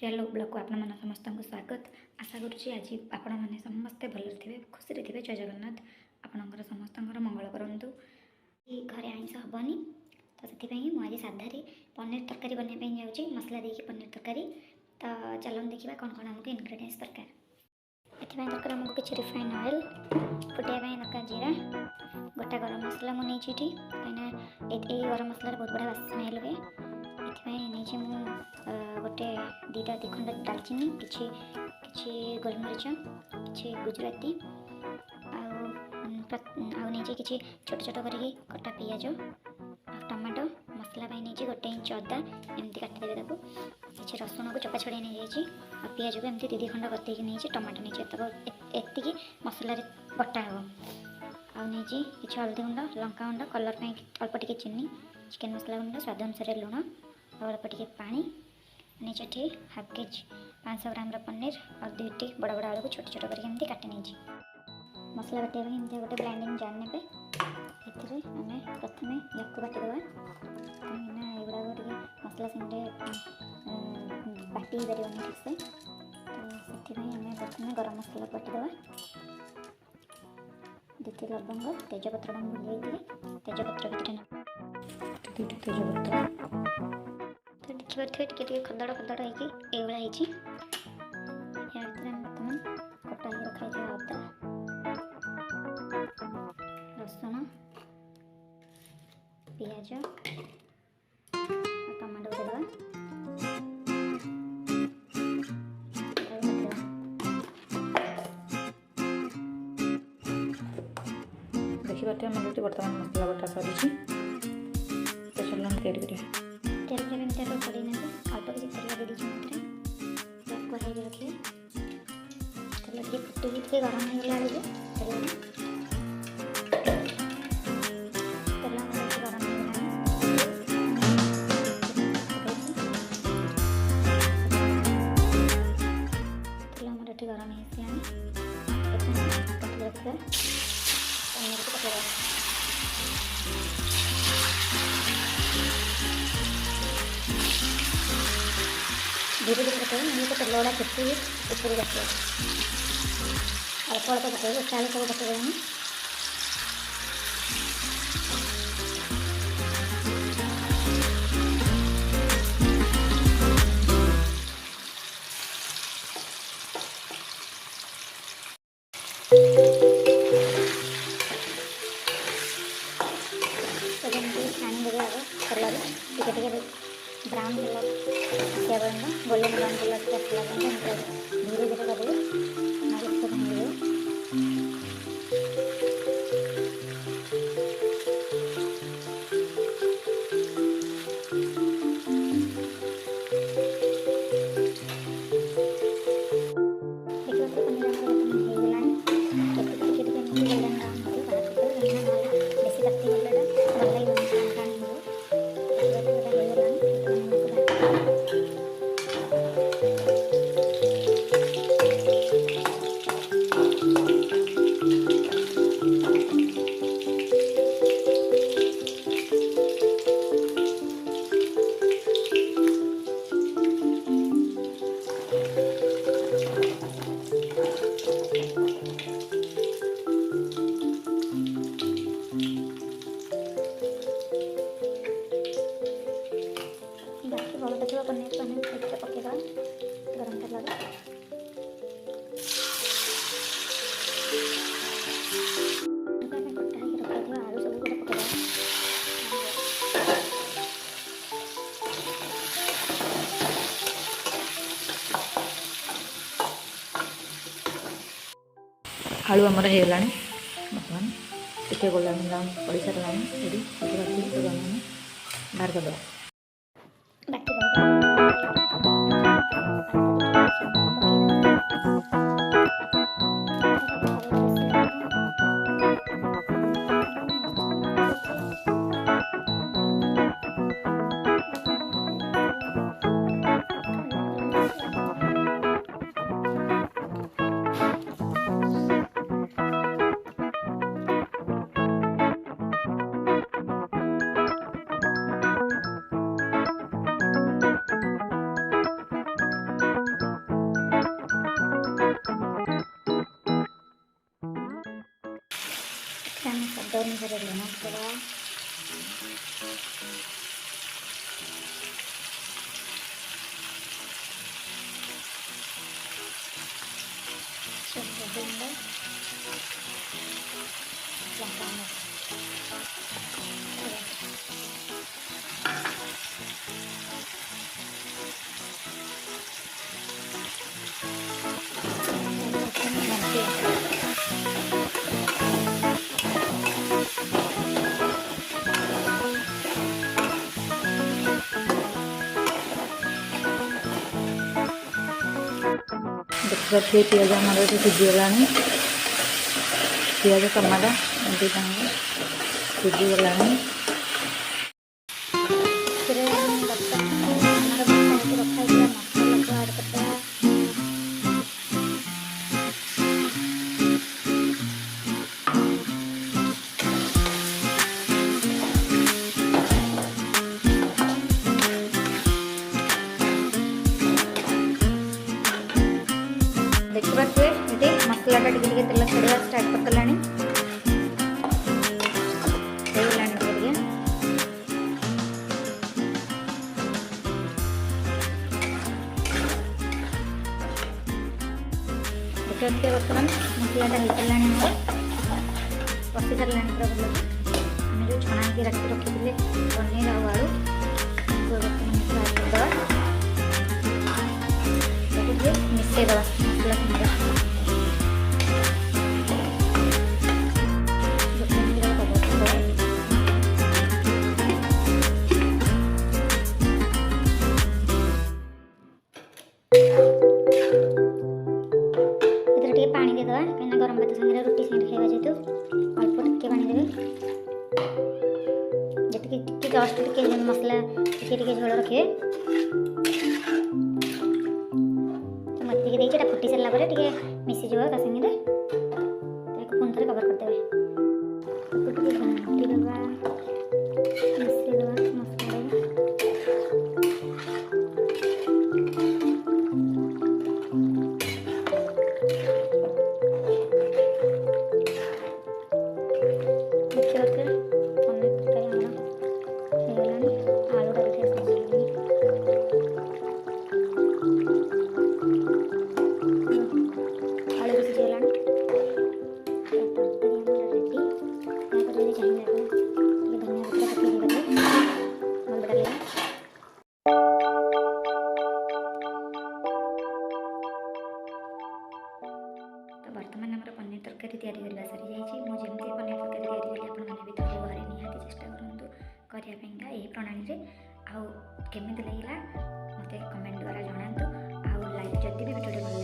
Real blog को आपण मन समस्त को स्वागत। आशा करुँच आज आपण मैंने समस्ते भलरे थे खुशी थे। जय जगन्नाथ आपणकर समस्त मंगल करूँ। घरे आइंस हेनी तो से मुझे साधारे पनीर तरकारी बनवाई जाऊँगी मसला देकी पनीर तरकारी। तो चलो देखा कौन कौन आमको इनग्रेडिएंट्स दरकार। ये दरकार आमको किसी रिफाइन ऑयल फुटाई दरकार जीरा गोटा गरम मसला मुझे कहीं गरम मसलार बहुत बढ़िया बास्ना लगे। ये गोटे दीटा दिखंड दालचीनी किसी गोलमरीच कि गुजराती नहीं कि छोट छोट कर कटा पिज टमाटो मसला नहीं गोटे इंच अदा एमती काटिदेवे किसी रसुण को चपा छड़े नहीं जाइए पिज को एमती दी खंड कतई नहीं टमाटो नहीं एति मसला बटा हे आई कि हल्दी गुंड लंका गुंड कलर अल्प टे चीनी चिकेन मसला गुंड स्वाद अनुसार लुण अल्प टे पानी नहीं हाफ केजी 500 ग्राम पनीर और 2टी बड़ बड़ आलू को छोट छोट करके काटि नहीं मसला बाटे एमती गोटे ग्राइंडिंग जार ने आम प्रथम या बाटिदेवा कहीं एगुड़ा मसला सामने बाटी पारे ठीक से। तो आम प्रथम गरम मसला बाटिदेवा द्वितीय लवंग तेजपत्र भूल तेजपत्र भर तेजपत्र तो देखिए टे खदड़ खदड़ होगी या बर्तमान कटा रखा अदा रसुण पिज टमाटो देवा देखिए आम बर्तमान मसला बटा सरी तो चलो तेल तेल पड़ी ना अल्प किसी तेल दे दीजिए कढ़ाई रखिए तेल टे फुटी गरम हो गला बेलू तेल गरम हो तेल गरम रखिए पनीर को पकड़ा धीरे धीरे पकड़ हमको तेल गुड़ा फुटी ऊपर रखिए अल्प अल्प पकड़ चाल सब पकड़ छाणी देवे आगे कलर टे ब्राउन कलर आसा गोल्डन ब्राउन कलर के आसला धीरे धीरे करेंगे पनीर पनीर पकेगा गरम तेल कटा रखा आलू सब गोटे पकेगा आलू आमर होगा बर्तमान टे गोल्डन ब्राउन पड़ सारा ये बाहर करदे ଟିକେ ଲୁଣ ପକେଇବା। ସବୁ ଗୁଣ୍ଡ ଲଙ୍କା ଗୁଣ୍ଡ ଦେଖିପାରୁଥିବେ ପିଆଜ ଆମର ଏଠି ସିଝିଗଲାଣି। ପିଆଜ ଟମାଟୋ ଏମିତି ତାଙ୍କ ସିଝିଗଲାଣି। ସେଥିରେ ବର୍ତ୍ତମାନ ଆମର ବସାଇକି ରଖାଯାଇଥିବା ମସଲାକୁ ଆଡ଼୍ କରିଦେବା। ଦେଖିପାରୁଥିବେ ଏଠି ମସଲାଟା ଟିକେ ଟିକେ ତେଲ ଛାଡ଼ିବା ଷ୍ଟାର୍ଟ କରିଦେଲାଣି। ହେଇଗଲାଣି ଟିକେ ଟିକେ। ଦେଖିପାରୁଥିବେ ବର୍ତ୍ତମାନ ମସଲାଟା ହେଇସାରିଲାଣି, ଆମର କଷି ସାରିଲାଣି ପୁରା ଭଲରେ। ଆମେ ଯେଉଁ ଛଣା ହେଇକି ରାତିରେ ରଖିଥିଲେ ପନିର ଆଉ ଆଳୁ ବର୍ତ୍ତମାନ ଆଡ଼୍ କରିଦେବା। ତାକୁ ଟିକେ ମିଶାଇଦେବା ମସଲା ସାଙ୍ଗରେ। ଏଥିରେ ଟିକେ ପାଣି ଦେଇଦେବା, କାହିଁକିନା ଗରମ ଭାତ ସାଙ୍ଗରେ ରୁଟି ସାଙ୍ଗରେ ଖାଇବା ଯେହେତୁ ଅଳ୍ପ ଟିକେ ପାଣି ଦେବେ। ଯେତିକି ଟିକେ ଜଷ୍ଟ ଟିକେ ମସଲା ଟିକେ ଟିକେ ଝୋଳ ରଖିବେ। ଏତିକି ଦେଇକି ଏଇଟା ଫୁଟି ସାରିଲା ପରେ ଟିକେ ମିଶିଯିବ ତା ସାଙ୍ଗରେ, ତାକୁ ପୁଣି ଥରେ କଭର କରିଦେବେ। ତାକୁ ଟିକେ ଘାଣ୍ଟି ଦେବା, ମିଶେଇଦେବା ମସଲାରେ। ଦେଖିବାରେ ପନିର ତରକାରୀ ଆମର ହେଇଗଲାଣି। ଆଳୁଟା ବି ଟିକେ ସିଝିଗଲାଣି। ଆଳୁ ବି ସିଝିଗଲାଣି। ତରକାରୀ ଆମର ରେଡ଼ି। ତାପରେ ଯଦି ଚାହିଁଲେ ଆପଣ ଟିକେ ଧନିଆ ପତ୍ର ପକେଇ ଦେଇପାରିବେ, ବହୁତ ବଢ଼ିଆ ଲାଗିବ। ତ ବର୍ତ୍ତମାନ ଆମର ପନିର ତରକାରୀ ତିଆରି କରିବା ସରିଯାଇଛି। ମୁଁ ଯେମିତି ପନିର ତରକାରୀ ତିଆରି କଲି ଆପଣମାନେ ବି ଥରେ ଘରେ ନିହାତି ଚେଷ୍ଟା କରନ୍ତୁ କରିବା ପାଇଁକା ଏହି ପ୍ରଣାଳୀରେ। ଆଉ କେମିତି ଲାଗିଲା ମୋତେ କମେଣ୍ଟ ଦ୍ୱାରା ଜଣାନ୍ତୁ। ଆଉ ଲାଇକ୍ ଯଦି ବି ଭିଡ଼ିଓଟି ଭଲ